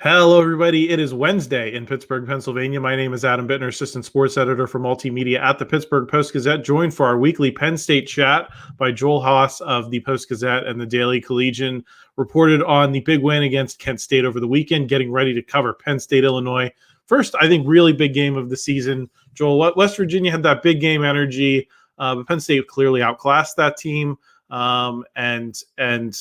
Hello, everybody. It is Wednesday in Pittsburgh, Pennsylvania. My name is Adam Bittner, assistant sports editor for multimedia at the Pittsburgh Post-Gazette, joined for our weekly Penn State chat by Joel Haas of the Post-Gazette and the Daily Collegian. Reported on the big win against Kent State over the weekend, getting ready to cover Penn State-Illinois. First, I think, really big game of the season. Joel, West Virginia had that big game energy, but Penn State clearly outclassed that team. And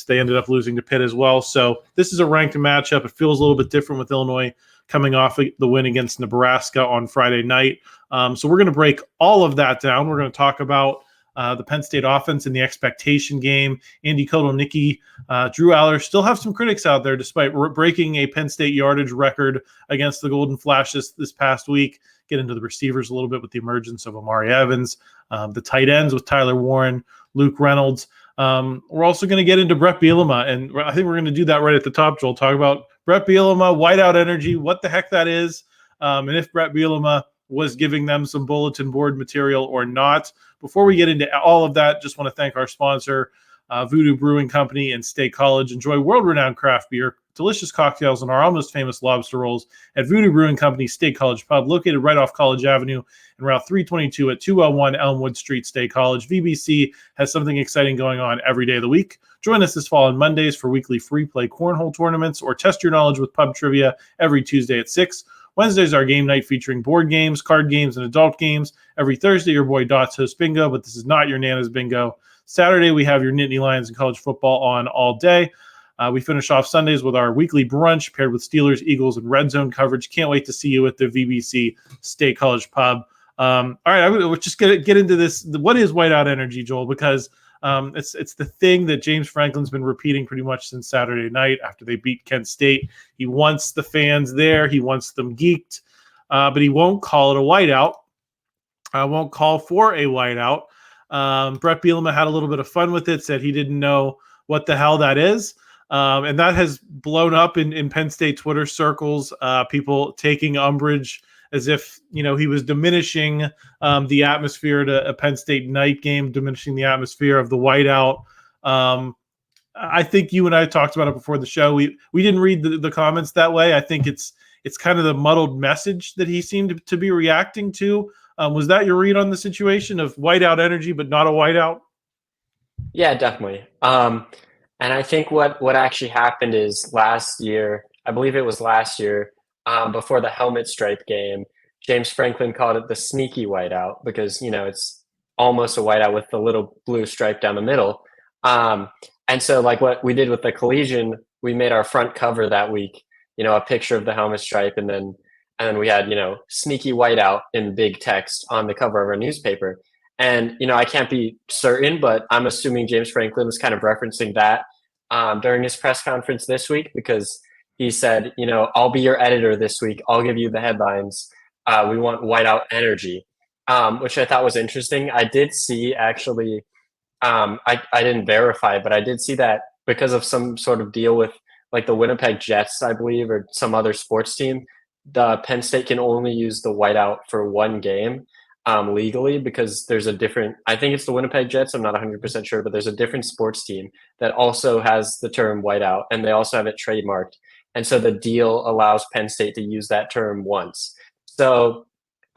they ended up losing to Pitt as well. So this is a ranked matchup. It feels a little bit different with Illinois coming off the win against Nebraska on Friday night. So we're going to break all of that down. We're going to talk about the Penn State offense in the expectation game. Andy Kotelnicki, Drew Allar still have some critics out there despite breaking a Penn State yardage record against the Golden Flash this past week. Get into the receivers a little bit with the emergence of Omari Evans, the tight ends with Tyler Warren, Luke Reynolds. We're also going to get into Bret Bielema, and I think we're going to do that right at the top, Joel. Talk about Bret Bielema, whiteout energy, what the heck that is, and if Bret Bielema was giving them some bulletin board material or not. Before we get into all of that, just want to thank our sponsor, Voodoo Brewing Company and State College. Enjoy world-renowned craft beer, delicious cocktails, and our almost famous lobster rolls at Voodoo Brewing Company State College Pub, located right off College Avenue and Route 322 at 201 Elmwood Street, State College. VBC has something exciting going on every day of the week. Join us this fall on Mondays for weekly free play cornhole tournaments or test your knowledge with pub trivia every Tuesday at 6. Wednesdays are game night featuring board games, card games, and adult games. Every Thursday, your boy Dots hosts bingo, but this is not your Nana's bingo. Saturday, we have your Nittany Lions and college football on all day. We finish off Sundays with our weekly brunch paired with Steelers, Eagles, and Red Zone coverage. Can't wait to see you at the VBC State College Pub. All right, we'll just get into this. What is whiteout energy, Joel? Because it's the thing that James Franklin's been repeating pretty much since Saturday night after they beat Kent State. He wants the fans there. He wants them geeked, but he won't call it a whiteout. Won't call for a whiteout. Bret Bielema had a little bit of fun with it, said he didn't know what the hell that is. And that has blown up in Penn State Twitter circles, people taking umbrage as if, he was diminishing the atmosphere at a Penn State night game, diminishing the atmosphere of the whiteout. I think you and I talked about it before the show. We didn't read the comments that way. I think it's kind of the muddled message that he seemed to be reacting to. Was that your read on the situation of whiteout energy, but not a whiteout? Yeah, definitely. And I think what actually happened is last year, I believe it was last year, before the helmet stripe game, James Franklin called it the sneaky whiteout because, it's almost a whiteout with the little blue stripe down the middle. And so like what we did with the Collegian, we made our front cover that week, a picture of the helmet stripe, and then we had, sneaky whiteout in big text on the cover of our newspaper. And, I can't be certain, but I'm assuming James Franklin was kind of referencing that during his press conference this week, because he said, I'll be your editor this week. I'll give you the headlines. We want whiteout energy, which I thought was interesting. I did see actually, I didn't verify, but I did see that because of some sort of deal with like the Winnipeg Jets, I believe, or some other sports team, the Penn State can only use the whiteout for one game legally, because there's a different, I think it's the Winnipeg Jets, I'm not 100% sure, but there's a different sports team that also has the term whiteout, and they also have it trademarked. And so the deal allows Penn State to use that term once. So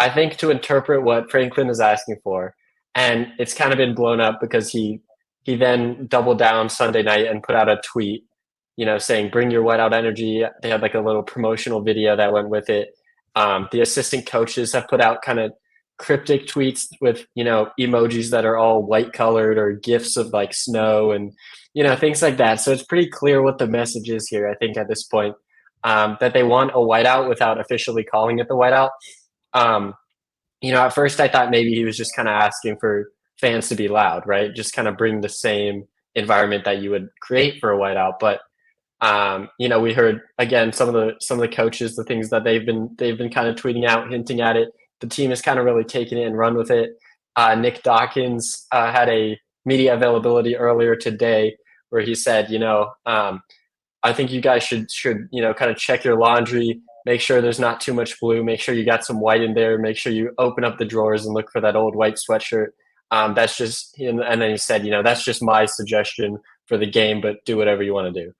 I think to interpret what Franklin is asking for, and it's kind of been blown up because he then doubled down Sunday night and put out a tweet, saying, bring your whiteout energy. They had like a little promotional video that went with it. The assistant coaches have put out kind of cryptic tweets with, emojis that are all white colored or gifs of like snow and, things like that. So it's pretty clear what the message is here, I think, at this point, that they want a whiteout without officially calling it the whiteout. At first I thought maybe he was just kind of asking for fans to be loud, right? Just kind of bring the same environment that you would create for a whiteout. But we heard again some of the coaches, the things that they've been kind of tweeting out, hinting at it. The team has kind of really taken it and run with it. Nick Dawkins had a media availability earlier today where he said, I think you guys should kind of check your laundry, make sure there's not too much blue, make sure you got some white in there, make sure you open up the drawers and look for that old white sweatshirt. That's just, and then he said, that's just my suggestion for the game, but do whatever you want to do.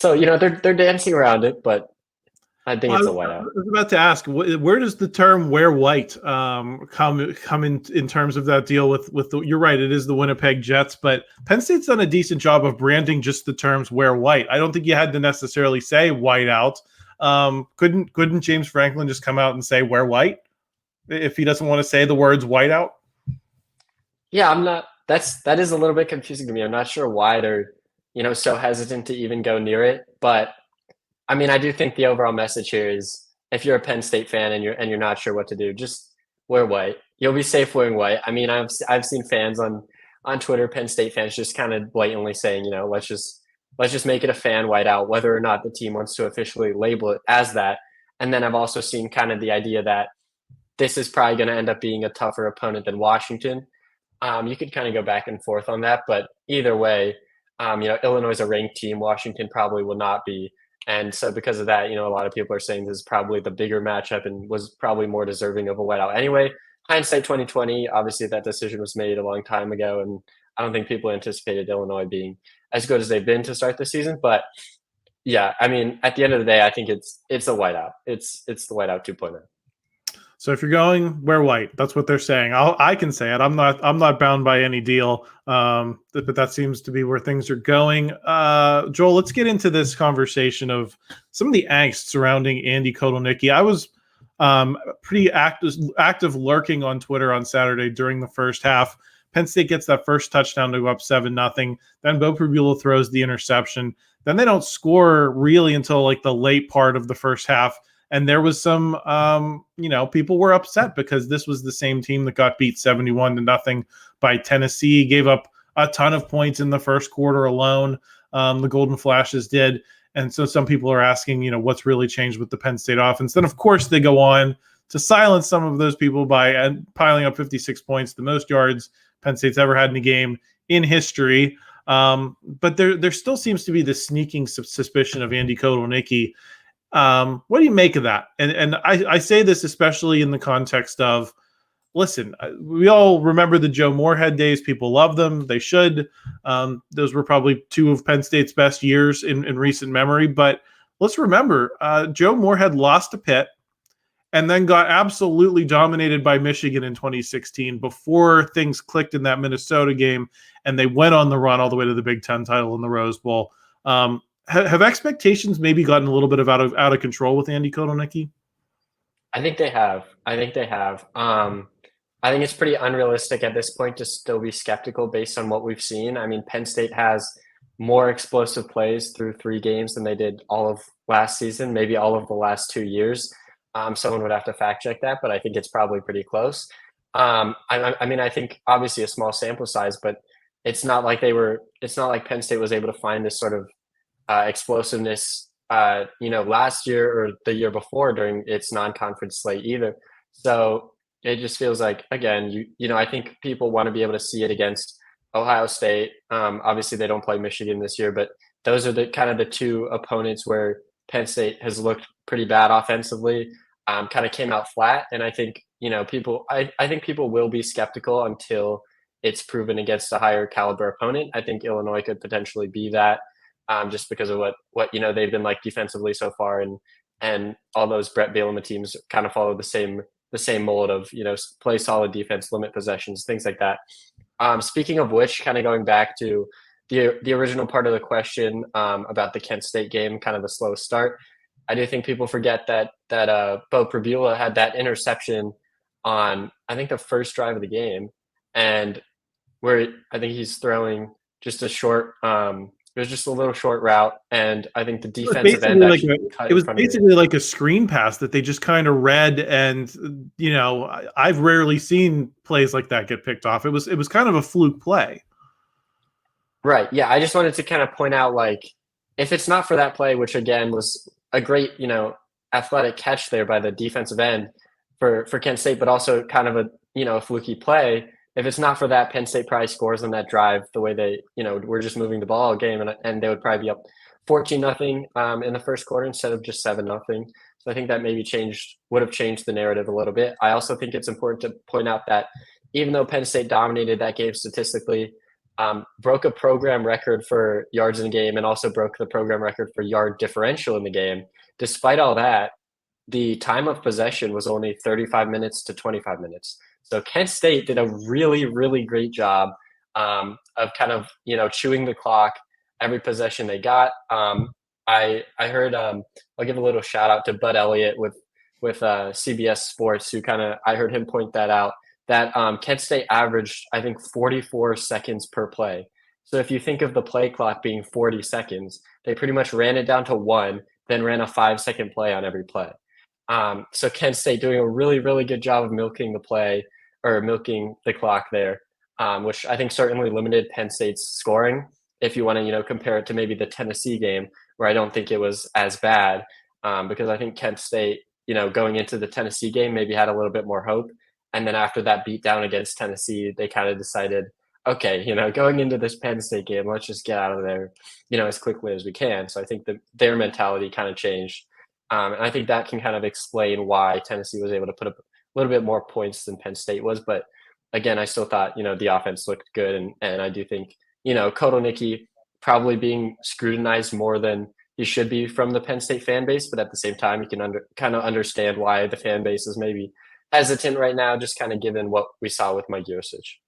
So, they're dancing around it, but I think it's a I whiteout. was about to ask, where does the term "wear white" come in terms of that deal with the? You're right, it is the Winnipeg Jets, but Penn State's done a decent job of branding just the terms "wear white." I don't think you had to necessarily say "white out." Couldn't James Franklin just come out and say "wear white" if he doesn't want to say the words "white out"? Yeah, I'm not. That is a little bit confusing to me. I'm not sure why they're, so hesitant to even go near it. But I mean, I do think the overall message here is if you're a Penn State fan and you're not sure what to do, just wear white. You'll be safe wearing white. I mean, I've seen fans on Twitter, Penn State fans, just kind of blatantly saying, let's just make it a fan whiteout, whether or not the team wants to officially label it as that. And then I've also seen kind of the idea that this is probably going to end up being a tougher opponent than Washington. You could kind of go back and forth on that, but either way, Illinois is a ranked team. Washington probably will not be. And so because of that, a lot of people are saying this is probably the bigger matchup and was probably more deserving of a whiteout. Anyway, hindsight 2020, obviously that decision was made a long time ago, and I don't think people anticipated Illinois being as good as they've been to start the season. But yeah, I mean, at the end of the day, I think it's a whiteout. It's the whiteout 2.0. So if you're going, wear white. That's what they're saying. I can say it. I'm not bound by any deal. But that seems to be where things are going. Joel, let's get into this conversation of some of the angst surrounding Andy Kotelnicki. I was pretty active lurking on Twitter on Saturday during the first half. Penn State gets that first touchdown to go up 7-0. Then Bo Pribula throws the interception. Then they don't score really until like the late part of the first half. And there was some, people were upset because this was the same team that got beat 71-0 by Tennessee, gave up a ton of points in the first quarter alone. The Golden Flashes did. And so some people are asking, what's really changed with the Penn State offense. Then, of course, they go on to silence some of those people by piling up 56 points, the most yards Penn State's ever had in a game in history. But there still seems to be this sneaking suspicion of Andy Kotelnicki. What do you make of that? And I say this especially in the context of, listen, we all remember the Joe Moorhead days. People love them. They should. Those were probably two of Penn State's best years in recent memory. But let's remember, Joe Moorhead lost to Pitt and then got absolutely dominated by Michigan in 2016 before things clicked in that Minnesota game, and they went on the run all the way to the Big Ten title in the Rose Bowl. Have expectations maybe gotten a little bit out of control with Andy Kotelnicki? I think they have. I think it's pretty unrealistic at this point to still be skeptical based on what we've seen. I mean, Penn State has more explosive plays through 3 games than they did all of last season, maybe all of the last 2 years. Someone would have to fact check that, but I think it's probably pretty close. I mean, I think obviously a small sample size, but it's not like Penn State was able to find this sort of explosiveness, last year or the year before during its non-conference slate either. So it just feels like, again, I think people want to be able to see it against Ohio State. Obviously they don't play Michigan this year, but those are the kind of the 2 opponents where Penn State has looked pretty bad offensively, kind of came out flat. And I think, I think people will be skeptical until it's proven against a higher caliber opponent. I think Illinois could potentially be that. Just because of what they've been like defensively so far, and all those Bret Bielema teams kind of follow the same mold of play solid defense, limit possessions, things like that. Speaking of which, kind of going back to the original part of the question about the Kent State game, kind of the slow start. I do think people forget that Bo Pribula had that interception on I think the first drive of the game, and where I think he's throwing just a short. It was just a little short route, and I think the defensive end actually cut. It was basically like a screen pass that they just kind of read, and I've rarely seen plays like that get picked off. It was kind of a fluke play. Right. Yeah, I just wanted to kind of point out, like, if it's not for that play, which again was a great, athletic catch there by the defensive end for Kent State, but also kind of a fluky play. If it's not for that, Penn State probably scores on that drive the way they, were just moving the ball all game, and they would probably be up 14-0 in the first quarter instead of just 7-0. So I think that maybe would have changed the narrative a little bit. I also think it's important to point out that even though Penn State dominated that game statistically, broke a program record for yards in the game and also broke the program record for yard differential in the game. Despite all that, the time of possession was only 35 minutes to 25 minutes. So Kent State did a really, really great job of kind of, chewing the clock every possession they got. I heard I'll give a little shout out to Bud Elliott with CBS Sports, who I heard him point that out, that Kent State averaged, I think, 44 seconds per play. So if you think of the play clock being 40 seconds, they pretty much ran it down to 1, then ran a 5-second play on every play. So Kent State doing a really, really good job of milking the clock there, which I think certainly limited Penn State's scoring. If you want to, compare it to maybe the Tennessee game, where I don't think it was as bad, because I think Kent State, going into the Tennessee game, maybe had a little bit more hope. And then after that beat down against Tennessee, they kind of decided, okay, going into this Penn State game, let's just get out of there, as quickly as we can. So I think that their mentality kind of changed. And I think that can kind of explain why Tennessee was able to put up a little bit more points than Penn State was. But again, I still thought, the offense looked good. And I do think, Kotelnicki probably being scrutinized more than he should be from the Penn State fan base. But at the same time, you can kind of understand why the fan base is maybe hesitant right now, just kind of given what we saw with Mike Yosich.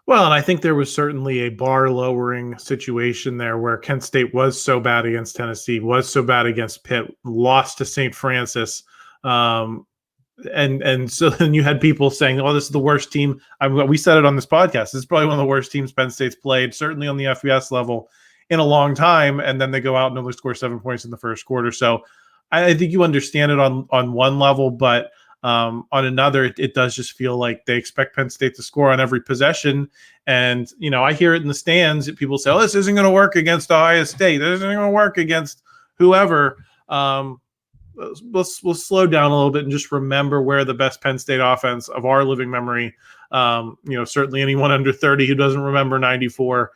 Well, and I think there was certainly a bar lowering situation there where Kent State was so bad against Tennessee, was so bad against Pitt, lost to St. Francis. And so then you had people saying, oh, this is the worst team. We said it on this podcast. This is probably one of the worst teams Penn State's played, certainly on the FBS level, in a long time. And then they go out and only score 7 points in the first quarter. So I think you understand it on one level, but on another, it does just feel like they expect Penn State to score on every possession. And, I hear it in the stands. People say, oh, this isn't going to work against Ohio State. This isn't going to work against whoever. We'll slow down a little bit and just remember where the best Penn State offense of our living memory, certainly anyone under 30 who doesn't remember 94,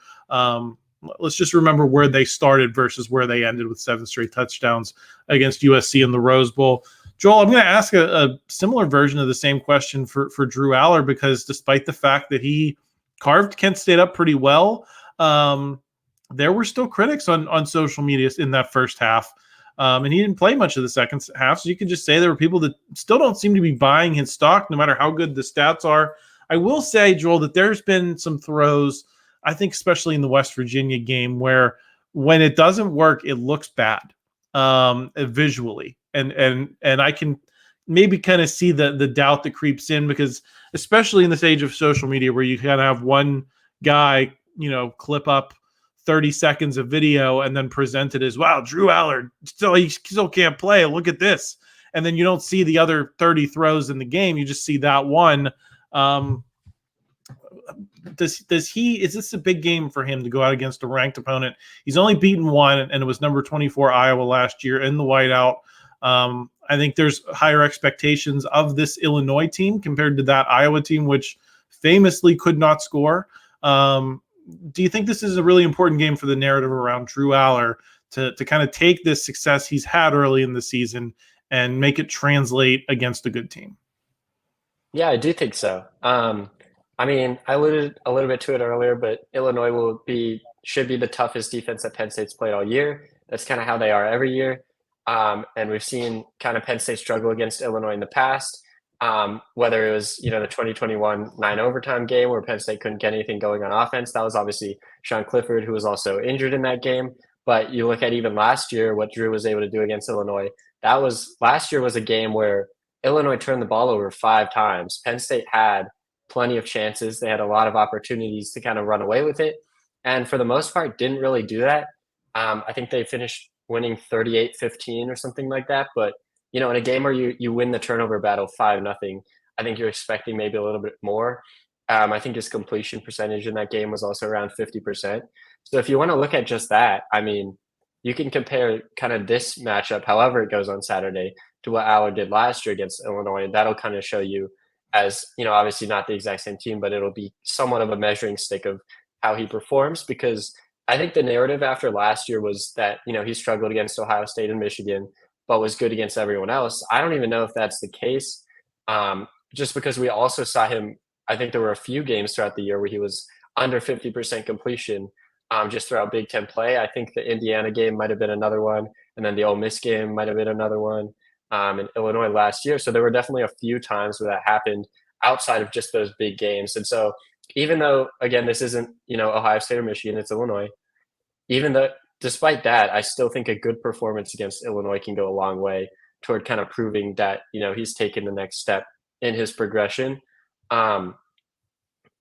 let's just remember where they started versus where they ended with 7 straight touchdowns against USC in the Rose Bowl. Joel, I'm going to ask a similar version of the same question for Drew Allar, because despite the fact that he carved Kent State up pretty well, there were still critics on social media in that first half. And he didn't play much of the second half. So you can just say there were people that still don't seem to be buying his stock, no matter how good the stats are. I will say, Joel, that there's been some throws, I think, especially in the West Virginia game, where when it doesn't work, it looks bad visually. And I can maybe kind of see the doubt that creeps in, because especially in this age of social media where you kind of have one guy, clip up 30 seconds of video and then present it as, wow, Drew Allar he still can't play. Look at this. And then you don't see the other 30 throws in the game. You just see that one. Is this a big game for him to go out against a ranked opponent? He's only beaten one, and it was number 24 Iowa last year in the whiteout. I think there's higher expectations of this Illinois team compared to that Iowa team, which famously could not score. Do you think this is a really important game for the narrative around Drew Allar to kind of take this success he's had early in the season and make it translate against a good team? Yeah, I do think so. I mean, I alluded a little bit to it earlier, but Illinois should be the toughest defense that Penn State's played all year. That's kind of how they are every year. And we've seen kind of Penn State struggle against Illinois in the past, whether it was, the 2021 9 overtime game where Penn State couldn't get anything going on offense. That was obviously Sean Clifford, who was also injured in that game. But you look at even last year, what Drew was able to do against Illinois. Last year was a game where Illinois turned the ball over 5 times. Penn State had plenty of chances. They had a lot of opportunities to kind of run away with it. And for the most part, didn't really do that. I think they finished winning 38-15 or something like that. But, in a game where you win the turnover battle 5-0, I think you're expecting maybe a little bit more. I think his completion percentage in that game was also around 50%. So if you want to look at just that, I mean, you can compare kind of this matchup, however it goes on Saturday, to what Allar did last year against Illinois. And that'll kind of show you, as, obviously not the exact same team, but it'll be somewhat of a measuring stick of how he performs, because I think the narrative after last year was that, he struggled against Ohio State and Michigan, but was good against everyone else. I don't even know if that's the case, just because we also saw him. I think there were a few games throughout the year where he was under 50% completion just throughout Big Ten play. I think the Indiana game might have been another one, and then the Ole Miss game might have been another one in Illinois last year. So there were definitely a few times where that happened outside of just those big games. And so even though, again, this isn't, Ohio State or Michigan, it's Illinois, even though despite that, I still think a good performance against Illinois can go a long way toward kind of proving that, he's taken the next step in his progression. And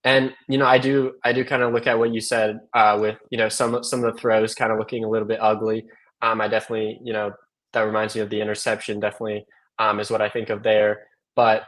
I do kind of look at what you said with some of the throws kind of looking a little bit ugly. I definitely that reminds me of the interception. Definitely is what I think of there. But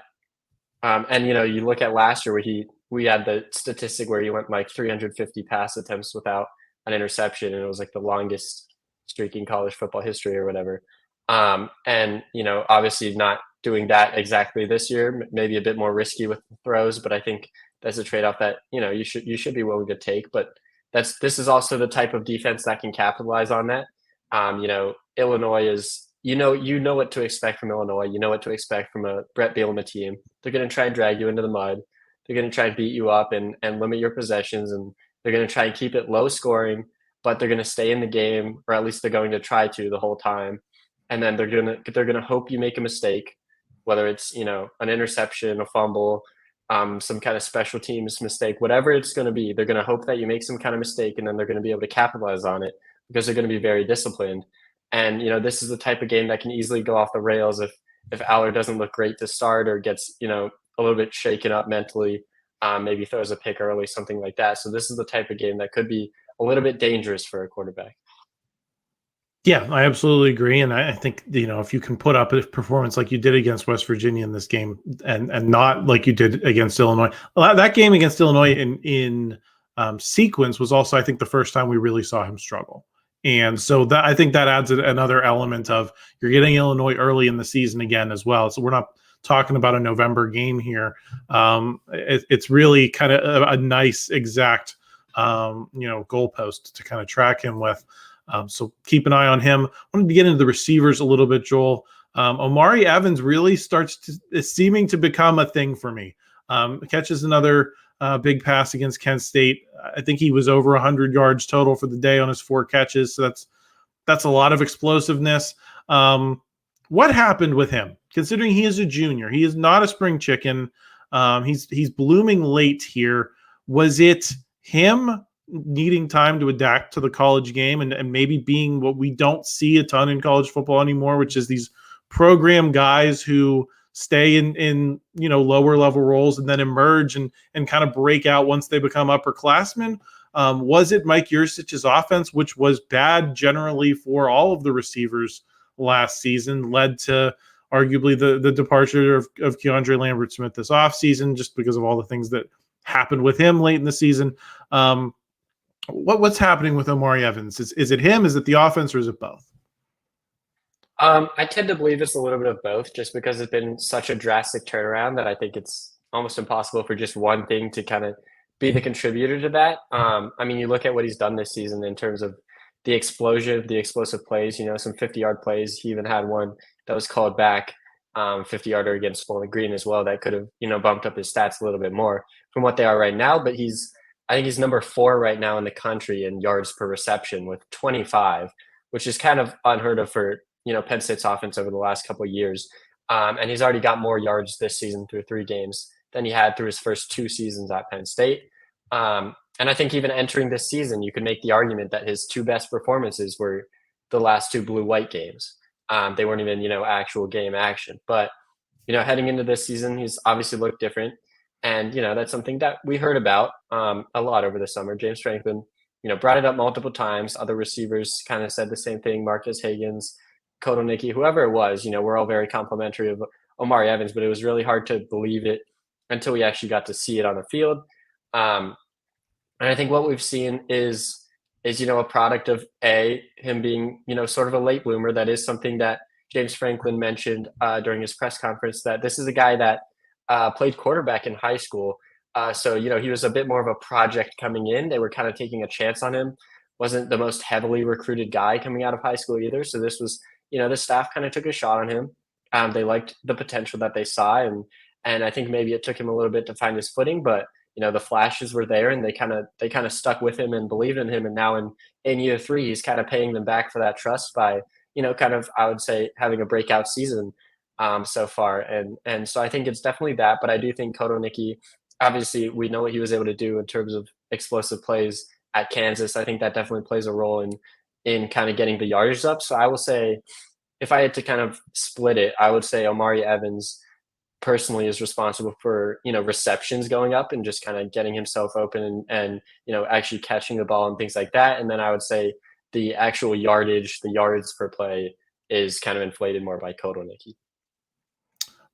and you look at last year where we had the statistic where he went like 350 pass attempts without an interception, and it was like the longest streak in college football history or whatever. And obviously not doing that exactly this year, maybe a bit more risky with the throws, but I think that's a trade-off that you should be willing to take. But this is also the type of defense that can capitalize on that. Illinois is you know what to expect from Illinois. You know what to expect from a Bret Bielema team. They're going to try and drag you into the mud. They're going to try and beat you up and limit your possessions, and they're going to try and keep it low scoring. But they're going to stay in the game, or at least they're going to try to the whole time. And then they're going to hope you make a mistake, whether it's an interception, a fumble, some kind of special teams mistake, whatever it's going to be. They're going to hope that you make some kind of mistake, and then they're going to be able to capitalize on it because they're going to be very disciplined. And this is the type of game that can easily go off the rails if Allar doesn't look great to start or gets a little bit shaken up mentally, maybe throws a pick early, something like that. So this is the type of game that could be a little bit dangerous for a quarterback. Yeah, I absolutely agree. And I think, if you can put up a performance like you did against West Virginia in this game and not like you did against Illinois, that game against Illinois in sequence was also, I think, the first time we really saw him struggle. And so that I think that adds another element of you're getting Illinois early in the season again as well. So we're not talking about a November game here. It's really kind of a nice exact, goalpost to kind of track him with. So keep an eye on him. I wanted to get into the receivers a little bit, Joel. Omari Evans really is seeming to become a thing for me. Catches another big pass against Kent State. I think he was over 100 yards total for the day on his 4 catches. So that's a lot of explosiveness. What happened with him? Considering he is a junior, he is not a spring chicken. He's blooming late here. Was it him needing time to adapt to the college game and maybe being what we don't see a ton in college football anymore, which is these program guys who stay in lower level roles and then emerge and kind of break out once they become upperclassmen? Was it Mike Yurcich's offense, which was bad generally for all of the receivers last season, led to arguably the departure of Keandre Lambert-Smith this offseason just because of all the things that happened with him late in the season? What's happening with Omari Evans? Is it him? Is it the offense, or is it both? I tend to believe it's a little bit of both, just because it's been such a drastic turnaround that I think it's almost impossible for just one thing to kind of be the contributor to that. I mean, you look at what he's done this season in terms of the explosion, the explosive plays, some 50-yard plays. He even had one that was called back, 50-yarder against Bowling Green as well, that could have, bumped up his stats a little bit more from what they are right now. But I think he's number 4 right now in the country in yards per reception with 25, which is kind of unheard of for, Penn State's offense over the last couple of years. And he's already got more yards this season through 3 games than he had through his first 2 seasons at Penn State. And I think even entering this season, you could make the argument that his 2 best performances were the last 2 blue-white games. They weren't even, actual game action. But, heading into this season, he's obviously looked different. And, that's something that we heard about a lot over the summer. James Franklin, brought it up multiple times. Other receivers kind of said the same thing. Marcus Higgins, Kotelnicki, whoever it was, we're all very complimentary of Omari Evans, but it was really hard to believe it until we actually got to see it on the field. And I think what we've seen is a product of him being, sort of a late bloomer. That is something that James Franklin mentioned during his press conference, that this is a guy that played quarterback in high school. So, he was a bit more of a project coming in. They were kind of taking a chance on him. Wasn't the most heavily recruited guy coming out of high school either. So this was, the staff kind of took a shot on him. They liked the potential that they saw. And I think maybe it took him a little bit to find his footing, but the flashes were there, and they kind of stuck with him and believed in him. And now in year three, he's kind of paying them back for that trust by, kind of, I would say, having a breakout season so far. And so I think it's definitely that. But I do think Kotelnicki, obviously, we know what he was able to do in terms of explosive plays at Kansas. I think that definitely plays a role in kind of getting the yardage up. So I will say, if I had to kind of split it, I would say Omari Evans personally is responsible for, receptions going up and just kind of getting himself open and actually catching the ball and things like that. And then I would say the actual yardage, the yards per play, is kind of inflated more by Kotelnicki.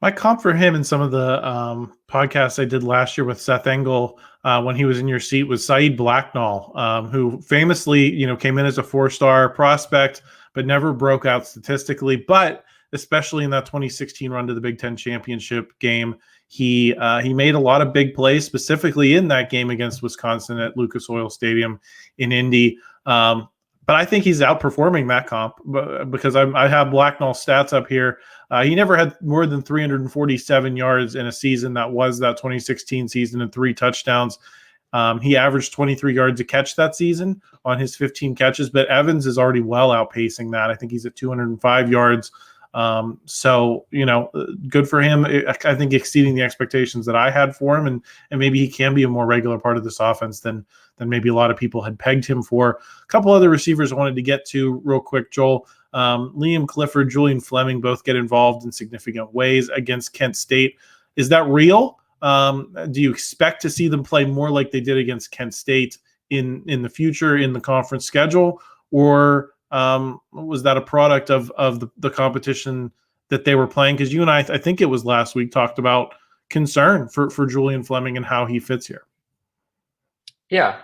My comp for him in some of the podcasts I did last year with Seth Engel when he was in your seat was Saeed Blacknall, who famously, came in as a 4-star prospect, but never broke out statistically. But especially in that 2016 run to the Big Ten championship game, he made a lot of big plays, specifically in that game against Wisconsin at Lucas Oil Stadium in Indy. But I think he's outperforming that comp because I have Blacknall's stats up here. He never had more than 347 yards in a season that was that 2016 season and 3 touchdowns. He averaged 23 yards a catch that season on his 15 catches, but Evans is already well outpacing that. I think he's at 205 yards. So, good for him. I think exceeding the expectations that I had for him, and maybe he can be a more regular part of this offense than maybe a lot of people had pegged him for. A couple other receivers I wanted to get to real quick, Joel. Liam Clifford, Julian Fleming both get involved in significant ways against Kent State. Is that real? Do you expect to see them play more like they did against Kent State in the future in the conference schedule, or was that a product of the competition that they were playing? Because you and I think it was last week, talked about concern for Julian Fleming and how he fits here. Yeah,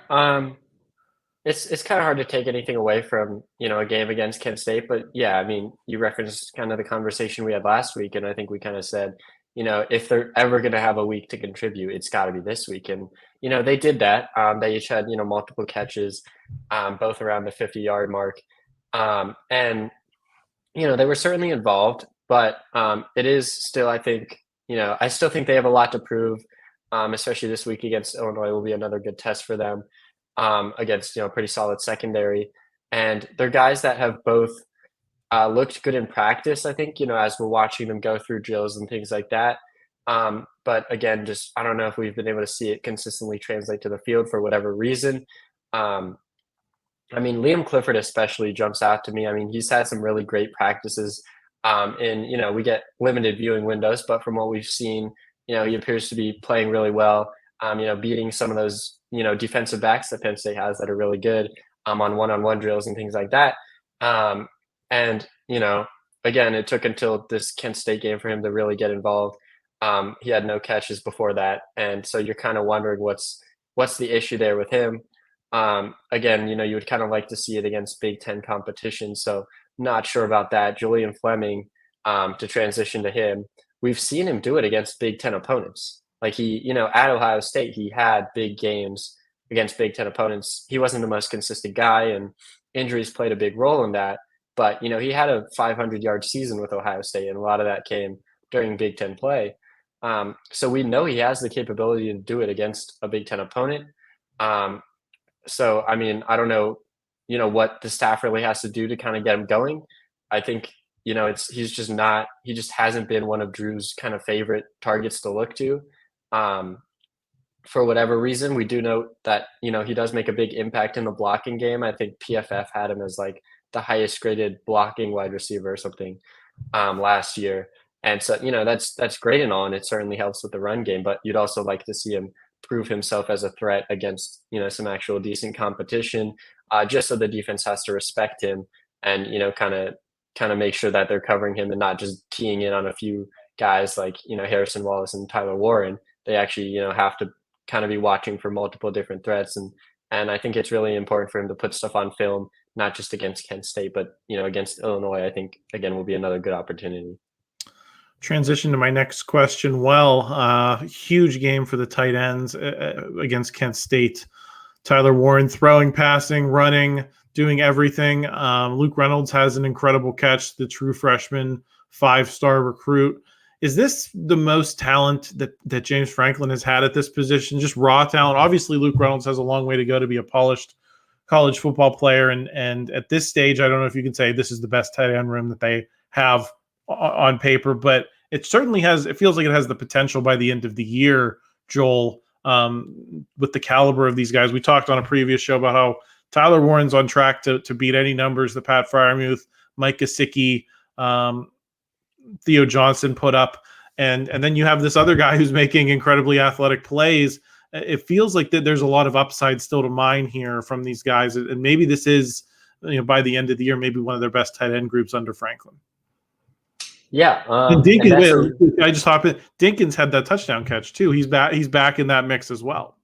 it's kind of hard to take anything away from a game against Kent State, but yeah, I mean, you referenced kind of the conversation we had last week, and I think we kind of said, if they're ever going to have a week to contribute, it's got to be this week, and they did that. They each had multiple catches, both around the 50-yard mark. And, they were certainly involved, but it is still, I think, I still think they have a lot to prove, especially this week against Illinois will be another good test for them against, pretty solid secondary. And they're guys that have both looked good in practice, I think, as we're watching them go through drills and things like that. But again, just I don't know if we've been able to see it consistently translate to the field for whatever reason. I mean, Liam Clifford especially jumps out to me. I mean, he's had some really great practices we get limited viewing windows, but from what we've seen, he appears to be playing really well, beating some of those, defensive backs that Penn State has that are really good on one-on-one drills and things like that. And, again, it took until this Kent State game for him to really get involved. He had no catches before that. And so you're kind of wondering what's the issue there with him. Again, you would kind of like to see it against Big Ten competition. So not sure about that. Julian Fleming, to transition to him, we've seen him do it against Big Ten opponents. Like he, at Ohio State, he had big games against Big Ten opponents. He wasn't the most consistent guy, and injuries played a big role in that. But, he had a 500-yard season with Ohio State, and a lot of that came during Big Ten play. So we know he has the capability to do it against a Big Ten opponent. So, I mean, I don't know, what the staff really has to do to kind of get him going. I think, he just hasn't been one of Drew's kind of favorite targets to look to. For whatever reason, we do know that, he does make a big impact in the blocking game. I think PFF had him as like the highest graded blocking wide receiver or something last year. And so, that's great and all, and it certainly helps with the run game, but you'd also like to see him prove himself as a threat against, some actual decent competition, just so the defense has to respect him and, kind of make sure that they're covering him and not just keying in on a few guys like, Harrison Wallace and Tyler Warren. They actually, have to kind of be watching for multiple different threats. And I think it's really important for him to put stuff on film, not just against Kent State, but, against Illinois, I think, again, will be another good opportunity. Transition to my next question. Well, huge game for the tight ends against Kent State. Tyler Warren throwing, passing, running, doing everything. Luke Reynolds has an incredible catch, the true freshman 5-star recruit. Is this the most talent that James Franklin has had at this position? Just raw talent. Obviously, Luke Reynolds has a long way to go to be a polished college football player, and at this stage, I don't know if you can say this is the best tight end room that they have on paper, but it certainly has. It feels like it has the potential by the end of the year, Joel. With the caliber of these guys, we talked on a previous show about how Tyler Warren's on track to beat any numbers that Pat Freiermuth, Mike Gesicki, Theo Johnson put up, and then you have this other guy who's making incredibly athletic plays. It feels like that there's a lot of upside still to mine here from these guys, and maybe this is, by the end of the year, maybe one of their best tight end groups under Franklin. Yeah, and Dinkins, I just hop in. Dinkins had that touchdown catch too. He's back. He's back in that mix as well.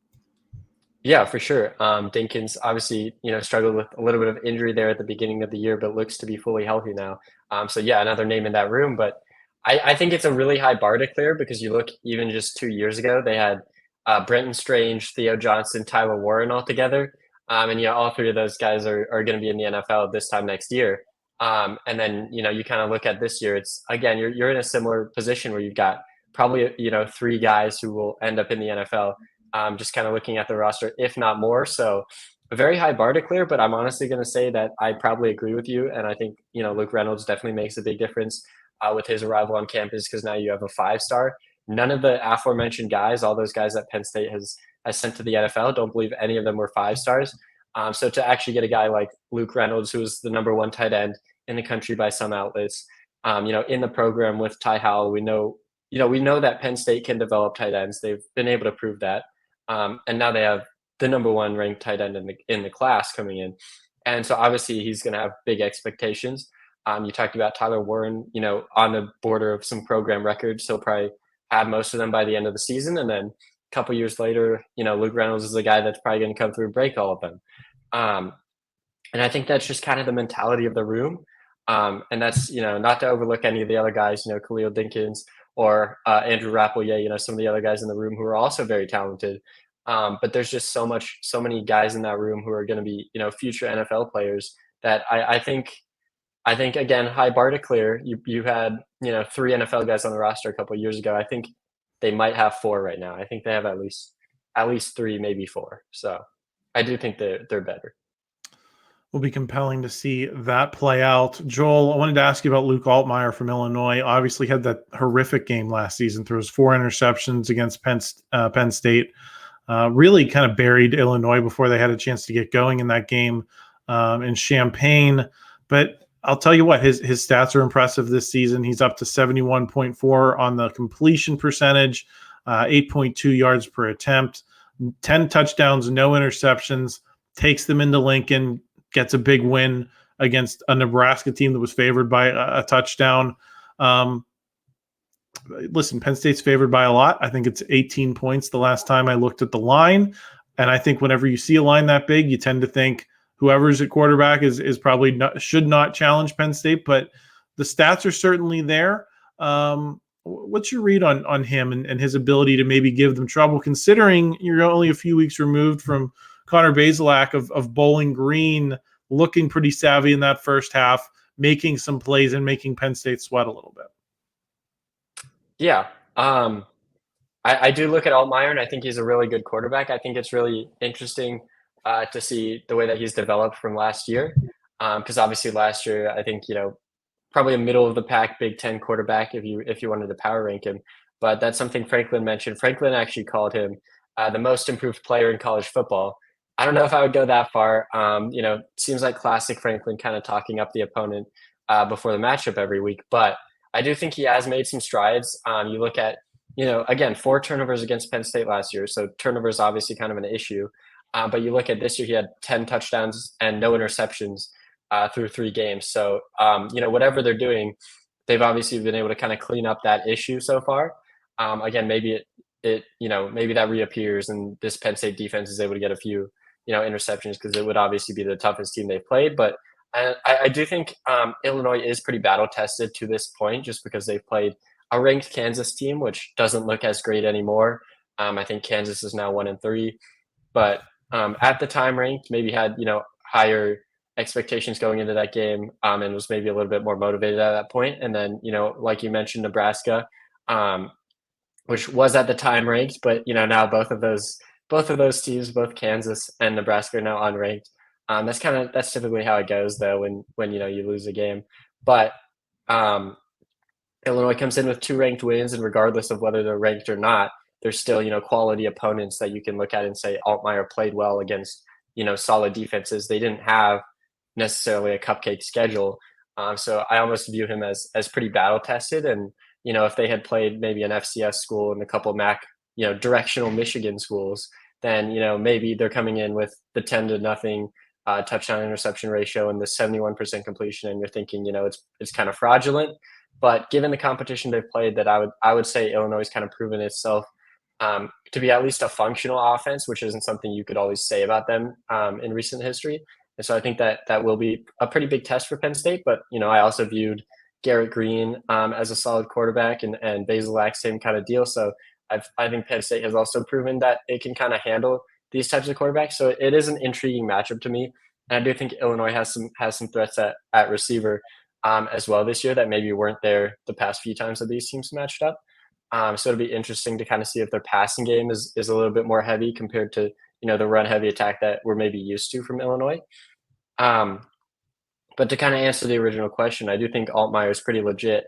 Yeah, for sure. Dinkins obviously, struggled with a little bit of injury there at the beginning of the year, but looks to be fully healthy now. So yeah, another name in that room. But I think it's a really high bar to clear, because you look even just 2 years ago, they had Brenton Strange, Theo Johnson, Tyler Warren all together. And all three of those guys are going to be in the NFL this time next year. And then, you kind of look at this year, it's, again, you're in a similar position where you've got probably, 3 guys who will end up in the NFL, just kind of looking at the roster, if not more. So a very high bar to clear, but I'm honestly going to say that I probably agree with you. And I think, Luke Reynolds definitely makes a big difference with his arrival on campus, because now you have a 5-star. None of the aforementioned guys, all those guys that Penn State has sent to the NFL, don't believe any of them were 5-stars. So to actually get a guy like Luke Reynolds, who is the #1 tight end in the country by some outlets, in the program with Ty Howell, we know that Penn State can develop tight ends. They've been able to prove that. And now they have the #1 ranked tight end in the class coming in. And so obviously he's going to have big expectations. You talked about Tyler Warren, on the border of some program records. He'll probably have most of them by the end of the season. And then a couple years later, Luke Reynolds is the guy that's probably going to come through and break all of them. And I think that's just kind of the mentality of the room. And that's, not to overlook any of the other guys, Khalil Dinkins or Andrew Rappelier, some of the other guys in the room who are also very talented. But there's just so many guys in that room who are going to be, future NFL players that I think, again, high bar to clear. You had, 3 NFL guys on the roster a couple of years ago. I think they might have 4 right now. I think they have at least 3, maybe 4. So I do think they're better. Will be compelling to see that play out. Joel, I wanted to ask you about Luke Altmaier from Illinois. Obviously had that horrific game last season, throws 4 interceptions against Penn State. Really kind of buried Illinois before they had a chance to get going in that game in Champaign. But I'll tell you what, his stats are impressive this season. He's up to 71.4 on the completion percentage, 8.2 yards per attempt, 10 touchdowns, no interceptions, takes them into Lincoln, gets a big win against a Nebraska team that was favored by a touchdown. Listen, Penn State's favored by a lot. I think it's 18 points the last time I looked at the line. And I think whenever you see a line that big, you tend to think whoever's at quarterback is probably should not challenge Penn State. But the stats are certainly there. What's your read on him and his ability to maybe give them trouble, considering you're only a few weeks removed from Connor Bazelak of Bowling Green looking pretty savvy in that first half, making some plays and making Penn State sweat a little bit? Yeah. I do look at Altmaier, and I think he's a really good quarterback. I think it's really interesting to see the way that he's developed from last year. Because obviously last year, I think, probably a middle of the pack Big Ten quarterback if you wanted to power rank him. But that's something Franklin mentioned. Franklin actually called him the most improved player in college football. I don't know if I would go that far. Seems like classic Franklin, kind of talking up the opponent before the matchup every week. But I do think he has made some strides. You look at, again, 4 turnovers against Penn State last year. So turnover is obviously kind of an issue. But you look at this year, he had 10 touchdowns and no interceptions through 3 games. So, whatever they're doing, they've obviously been able to kind of clean up that issue so far. Again, maybe maybe that reappears and this Penn State defense is able to get a few, interceptions, because it would obviously be the toughest team they've played. But I do think Illinois is pretty battle tested to this point, just because they've played a ranked Kansas team, which doesn't look as great anymore. I think Kansas is now 1-3, but at the time ranked, maybe had, higher expectations going into that game, and was maybe a little bit more motivated at that point. And then, like you mentioned, Nebraska, which was at the time ranked, but now both of those teams, both Kansas and Nebraska, are now unranked. That's typically how it goes though when you lose a game. But Illinois comes in with 2 ranked wins, and regardless of whether they're ranked or not, there's still quality opponents that you can look at and say Altmaier played well against solid defenses. They didn't have necessarily a cupcake schedule, so I almost view him as pretty battle tested. And if they had played maybe an FCS school and a couple MAC directional Michigan schools, then maybe they're coming in with the 10-0 touchdown interception ratio and the 71% completion, and you're thinking it's kind of fraudulent. But given the competition they've played, that I would say Illinois has kind of proven itself to be at least a functional offense, which isn't something you could always say about them in recent history. And so I think that will be a pretty big test for Penn State. But I also viewed Garrett Green as a solid quarterback, and Basilak, same kind of deal. So I think Penn State has also proven that it can kind of handle these types of quarterbacks. So it is an intriguing matchup to me. And I do think Illinois has some threats at receiver as well this year that maybe weren't there the past few times that these teams matched up. So it'll be interesting to kind of see if their passing game is a little bit more heavy compared to the run heavy attack that we're maybe used to from Illinois. But to kind of answer the original question, I do think Altmaier is pretty legit.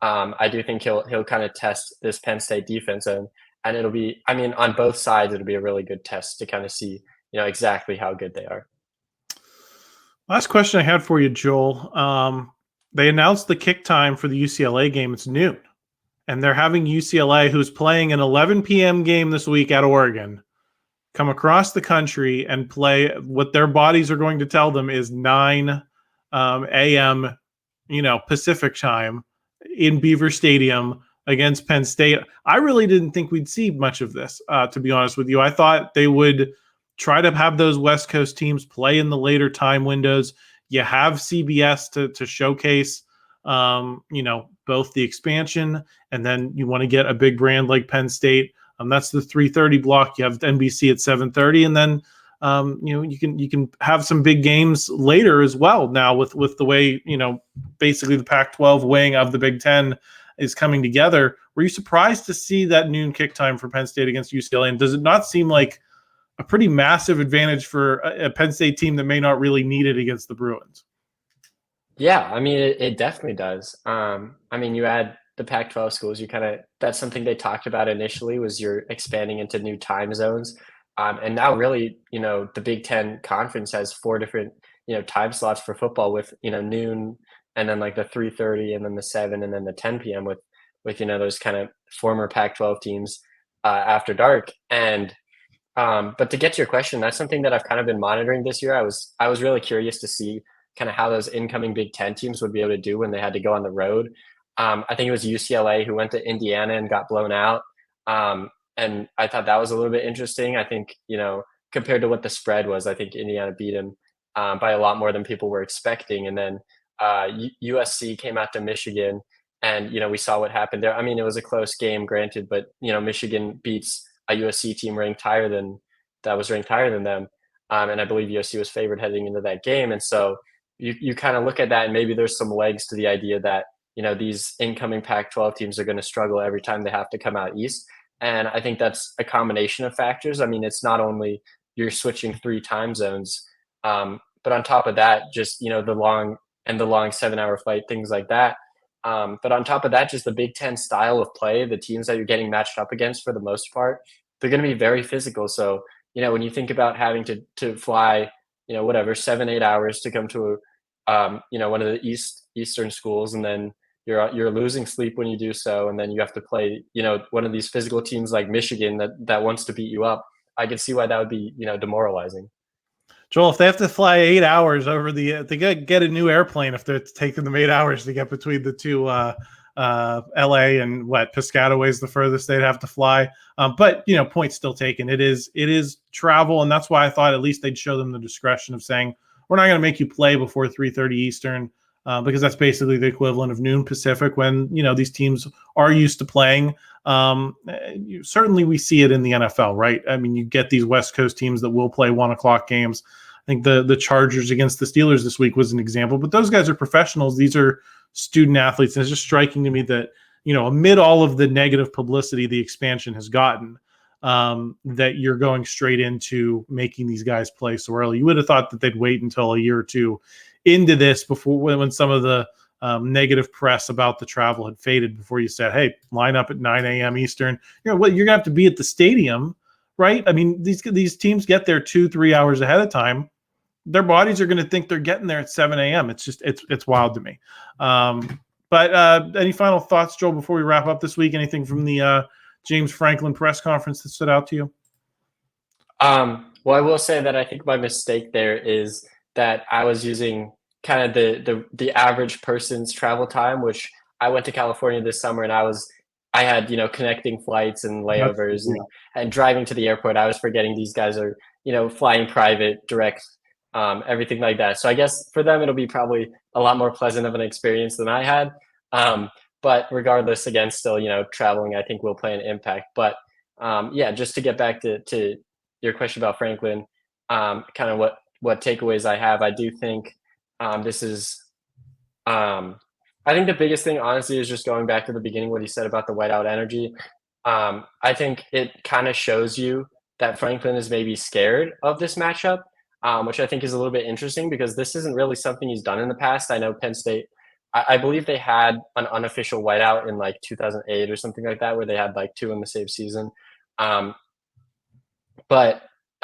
I do think he'll kind of test this Penn State defense, and it'll be, on both sides, it'll be a really good test to kind of see exactly how good they are. Last question I had for you, Joel. They announced the kick time for the UCLA game. It's noon. And they're having UCLA, who's playing an 11 p.m. game this week at Oregon, come across the country and play what their bodies are going to tell them is 9 a.m. Pacific time in Beaver Stadium against Penn State. I really didn't think we'd see much of this, to be honest with you. I thought they would try to have those West Coast teams play in the later time windows. You have CBS to showcase, both the expansion, and then you want to get a big brand like Penn State. That's the 3:30 block. You have NBC at 7:30, and then you can have some big games later as well. Now with the way basically the Pac-12 wing of the Big Ten is coming together. Were you surprised to see that noon kick time for Penn State against UCLA? And does it not seem like a pretty massive advantage for a Penn State team that may not really need it against the Bruins? Yeah, it definitely does. You add the Pac-12 schools, that's something they talked about initially, was you're expanding into new time zones. And now really, the Big Ten Conference has 4 different, time slots for football with, noon, and then like the 3:30, and then the 7, and then the 10 p.m. with those kind of former Pac-12 teams after dark. And but to get to your question, that's something that I've kind of been monitoring this year. I was really curious to see kind of how those incoming Big Ten teams would be able to do when they had to go on the road. I think it was UCLA who went to Indiana and got blown out. And I thought that was a little bit interesting. I think, compared to what the spread was, I think Indiana beat them by a lot more than people were expecting. And then USC came out to Michigan, and, we saw what happened there. It was a close game, granted, but, Michigan beats a USC team ranked higher than them. And I believe USC was favored heading into that game. And so you kind of look at that, and maybe there's some legs to the idea that, these incoming Pac-12 teams are going to struggle every time they have to come out east. And I think that's a combination of factors. It's not only you're switching 3 time zones, but on top of that, just, the long 7-hour flight, things like that. But on top of that, just the Big Ten style of play, the teams that you're getting matched up against, for the most part, they're going to be very physical. So, when you think about having to fly, 7-8 hours to come to, one of the Eastern schools, and then you're losing sleep when you do so, and then you have to play, one of these physical teams like Michigan that wants to beat you up. I can see why that would be, demoralizing. Joel, if they have to fly 8 hours over they get a new airplane if they're taking them 8 hours to get between the two, LA and Piscataway is the furthest they'd have to fly. But point still taken. It is travel, and that's why I thought at least they'd show them the discretion of saying, we're not going to make you play before 3:30 Eastern, because that's basically the equivalent of noon Pacific when these teams are used to playing. Certainly we see it in the NFL, right? You get these West Coast teams that will play 1:00 games. I think the Chargers against the Steelers this week was an example, but those guys are professionals. These are student athletes, and it's just striking to me that amid all of the negative publicity the expansion has gotten, that you're going straight into making these guys play so early. You would have thought that they'd wait until a year or two into this before, when some of the negative press about the travel had faded, before you said, hey, line up at 9 a.m. Eastern. You're going to have to be at the stadium, right? I mean, these teams get there 2-3 hours ahead of time. Their bodies are going to think they're getting there at 7 a.m. It's just, it's wild to me. But any final thoughts, Joel, before we wrap up this week? Anything from the James Franklin press conference that stood out to you? Well, I will say that I think my mistake there is that I was using kind of the average person's travel time, which I went to California this summer, and I had connecting flights and layovers and driving to the airport. I was forgetting these guys are flying private, direct, everything like that. So I guess for them it'll be probably a lot more pleasant of an experience than I had. But regardless, again, still traveling I think will play an impact. But just to get back to your question about Franklin, kind of what takeaways I have. I do think this is I think the biggest thing, honestly, is just going back to the beginning, what he said about the whiteout energy. I think it kind of shows you that Franklin is maybe scared of this matchup, which I think is a little bit interesting, because this isn't really something he's done in the past. I know Penn State, I believe they had an unofficial whiteout in like 2008 or something like that, where they had like 2 in the same season. But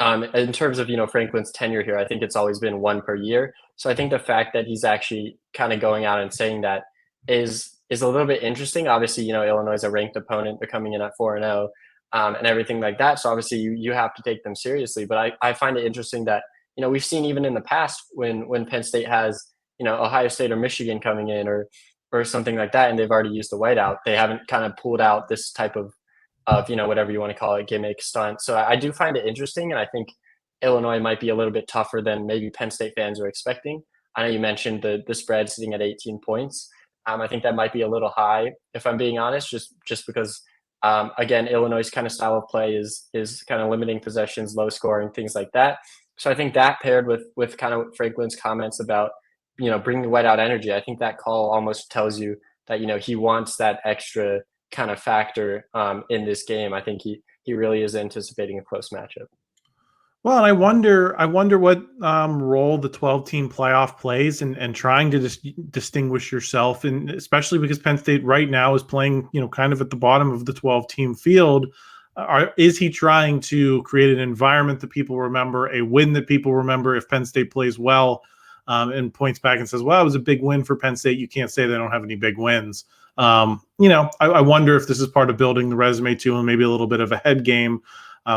in terms of Franklin's tenure here, I think it's always been 1 per year. So I think the fact that he's actually kind of going out and saying that is a little bit interesting. Obviously, Illinois is a ranked opponent. They're coming in at 4-0 and everything like that. So obviously you have to take them seriously. But I find it interesting that we've seen even in the past when Penn State has Ohio State or Michigan coming in or something like that, and they've already used the whiteout, they haven't kind of pulled out this type of whatever you want to call it, gimmick, stunt. So I do find it interesting, and I think Illinois might be a little bit tougher than maybe Penn State fans are expecting. I know you mentioned the spread sitting at 18 points. I think that might be a little high, if I'm being honest, just because again, Illinois' kind of style of play is kind of limiting possessions, low scoring, things like that. So I think that paired with kind of Franklin's comments about bringing the whiteout energy, I think that call almost tells you that he wants that extra kind of factor in this game. I think he really is anticipating a close matchup. Well, and I wonder what role the 12-team playoff plays and trying to distinguish yourself, and especially because Penn State right now is playing, kind of at the bottom of the 12-team field. Is he trying to create an environment that people remember, a win that people remember if Penn State plays well, and points back and says, well, it was a big win for Penn State. You can't say they don't have any big wins. I wonder if this is part of building the resume too, and maybe a little bit of a head game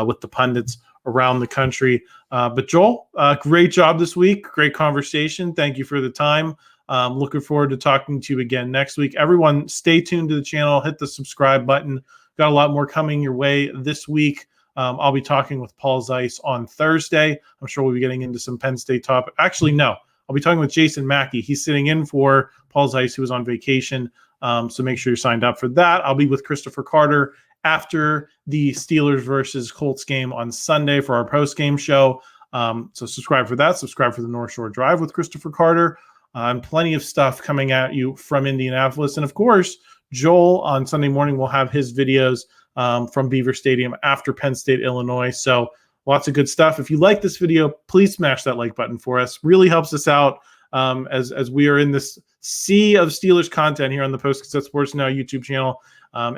with the pundits around the country. But Joel, great job this week. Great conversation. Thank you for the time. Looking forward to talking to you again next week. Everyone, stay tuned to the channel. Hit the subscribe button. Got a lot more coming your way this week. I'll be talking with Paul Zeiss on Thursday. I'm sure we'll be getting into some Penn State topic. Actually, no. I'll be talking with Jason Mackey. He's sitting in for Paul Zeiss, who was on vacation. So make sure you're signed up for that. I'll be with Christopher Carter after the Steelers versus Colts game on Sunday for our post-game show. So subscribe for that. Subscribe for the North Shore Drive with Christopher Carter. And plenty of stuff coming at you from Indianapolis. And, of course, Joel on Sunday morning will have his videos from Beaver Stadium after Penn State-Illinois. So lots of good stuff. If you like this video, please smash that like button for us. Really helps us out as we are in this sea of Steelers content here on the Post-Gazette Sports Now YouTube channel.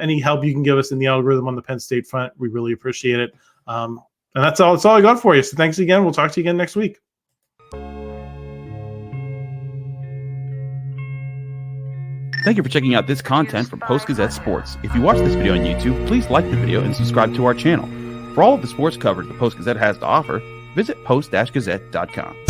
Any help you can give us in the algorithm on the Penn State front, we really appreciate it. And that's all I got for you. So thanks again. We'll talk to you again next week. Thank you for checking out this content from Post-Gazette Sports. If you watch this video on YouTube, please like the video and subscribe to our channel. For all of the sports coverage the Post-Gazette has to offer, visit post-gazette.com.